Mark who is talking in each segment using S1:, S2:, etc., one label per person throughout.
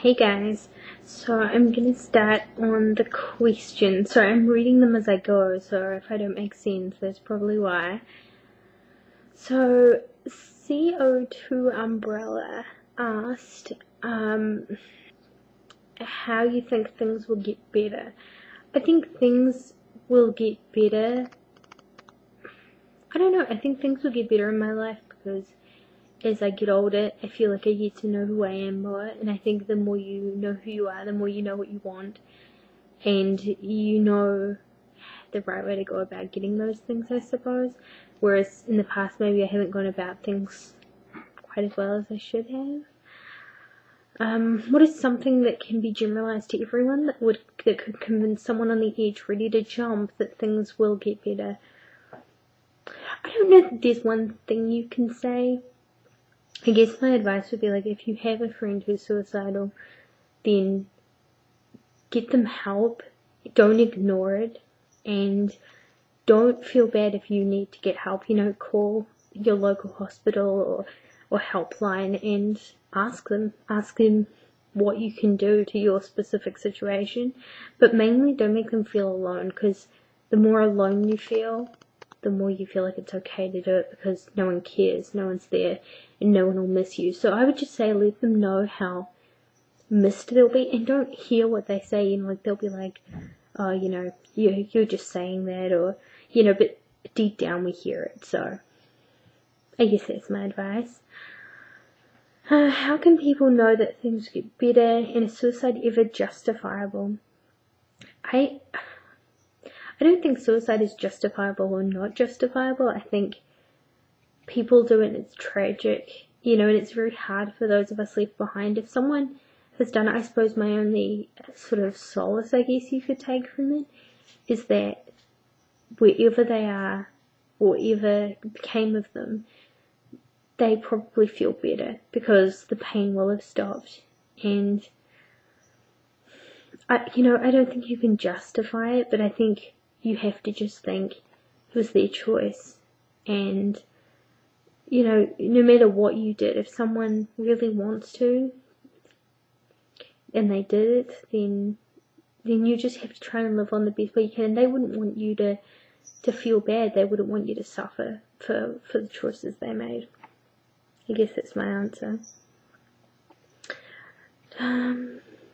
S1: Hey guys, so I'm gonna start on the questions. So I'm reading them as I go, so if I don't make sense, that's probably why. So CO2 Umbrella asked how you think things will get better. I think things will get better. I don't know, I think things will get better in my life because as I get older, I feel like I get to know who I am more, and I think the more you know who you are, the more you know what you want, and you know the right way to go about getting those things, I suppose. Whereas in the past, maybe I haven't gone about things quite as well as I should have. What is something that can be generalized to everyone that could convince someone on the edge, ready to jump, that things will get better? I don't know if there's one thing you can say. I guess my advice would be, like, if you have a friend who's suicidal, then get them help, don't ignore it, and don't feel bad if you need to get help. Call your local hospital or helpline and ask them what you can do to your specific situation, but mainly don't make them feel alone, because the more alone you feel, the more you feel like it's okay to do it, because no one cares, no one's there, and no one will miss you. So I would just say, let them know how missed they'll be, and don't hear what they say. They'll be like, oh, you're just saying that, or, but deep down we hear it. So I guess that's my advice. How can people know that things get better, and is suicide ever justifiable? I don't think suicide is justifiable or not justifiable. I think people do it and it's tragic, and it's very hard for those of us left behind. If someone has done it, I suppose my only sort of solace, I guess you could take from it, is that wherever they are, or whatever became of them, they probably feel better because the pain will have stopped. And I don't think you can justify it, but I think you have to just think it was their choice. And, no matter what you did, if someone really wants to, and they did it, then you just have to try and live on the best way you can. And they wouldn't want you to feel bad. They wouldn't want you to suffer for the choices they made. I guess that's my answer.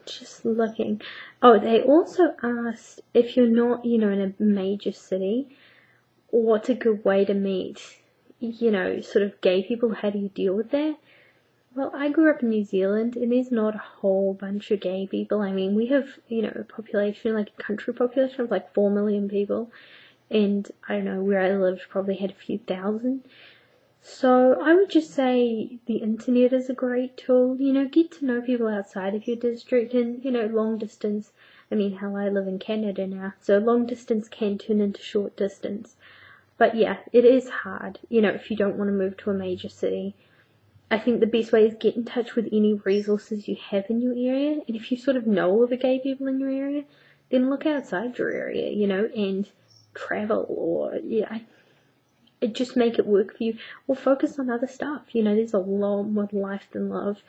S1: Just looking. Oh, they also asked, if you're not, in a major city, what's a good way to meet, sort of gay people? How do you deal with that? Well, I grew up in New Zealand, and there's not a whole bunch of gay people. I mean, we have, a population, like a country population of like 4 million people, and I don't know, where I lived probably had a few thousand. So I would just say the internet is a great tool. Get to know people outside of your district, and, long distance. I mean, hell, I live in Canada now, so long distance can turn into short distance. But yeah, it is hard, if you don't want to move to a major city. I think the best way is get in touch with any resources you have in your area, and if you sort of know all the gay people in your area, then look outside your area, and travel, or, just make it work for you, or focus on other stuff. There's a lot more to life than love.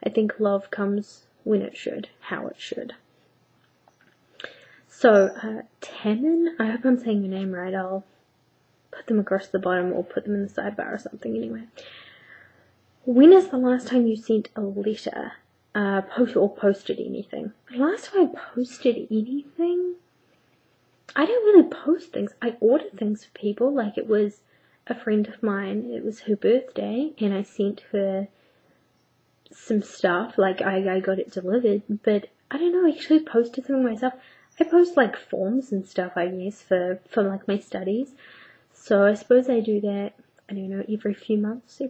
S1: I think love comes when it should, how it should. So, Tannen, I hope I'm saying your name right. I'll put them across the bottom, or put them in the sidebar or something anyway. When is the last time you sent a letter, posted anything? The last time I posted anything? I don't really post things. I order things for people. Like, it was a friend of mine, it was her birthday, and I sent her some stuff. Like, I got it delivered, but I don't know, I actually posted something myself. I post like forms and stuff, I guess, for like my studies. So I suppose I do that, I don't know, every 3 months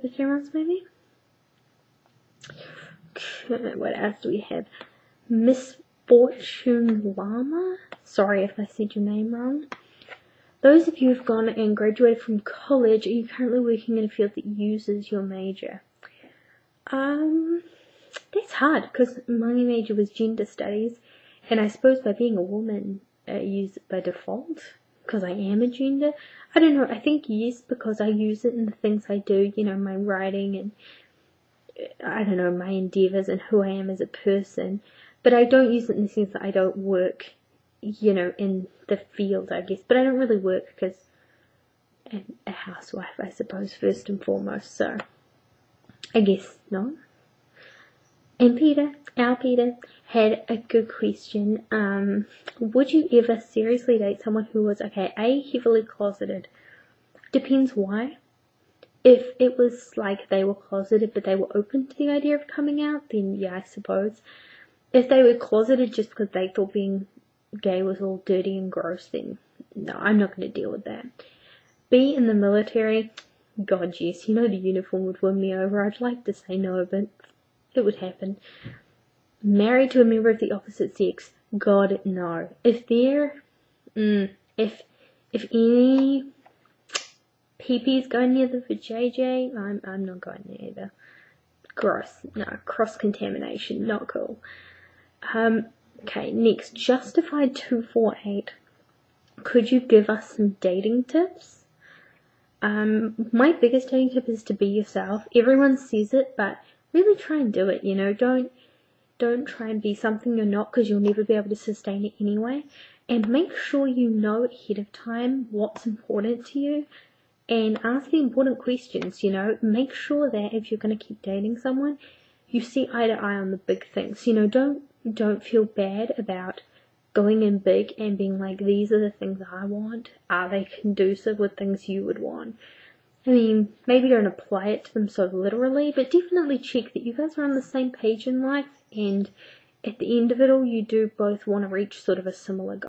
S1: maybe. Okay, what else do we have? Miss Fortune Llama. Sorry if I said your name wrong. Those of you who've gone and graduated from college, are you currently working in a field that uses your major? That's hard, because my major was gender studies, and I suppose by being a woman, I use it by default, because I am a gender. I don't know, I think yes, because I use it in the things I do, my writing and I don't know, my endeavours and who I am as a person. But I don't use it in the sense that I don't work, you know, in the field, I guess. But I don't really work because I'm a housewife, I suppose, first and foremost. So I guess not. And our Peter, had a good question. Would you ever seriously date someone who was, okay, A, heavily closeted? Depends why. If it was like they were closeted but they were open to the idea of coming out, then yeah, I suppose. If they were closeted just because they thought being gay was all dirty and gross, then no, I'm not going to deal with that. B, in the military, God yes, you know the uniform would win me over. I'd like to say no, but it would happen. Married to a member of the opposite sex, God no. If they're, if any PP going near the vajayjay, I'm not going there either. Gross. No, cross-contamination. Not cool. Okay, next. Justified 248. Could you give us some dating tips? My biggest dating tip is to be yourself. Everyone says it, but really try and do it, you know. Don't try and be something you're not, because you'll never be able to sustain it anyway. And make sure you know ahead of time what's important to you. And ask the important questions, you know. Make sure that if you're going to keep dating someone, you see eye to eye on the big things. You know, don't feel bad about going in big and being like, these are the things I want. Are they conducive with things you would want? I mean, maybe don't apply it to them so literally, but definitely check that you guys are on the same page in life, and at the end of it all, you do both want to reach sort of a similar goal.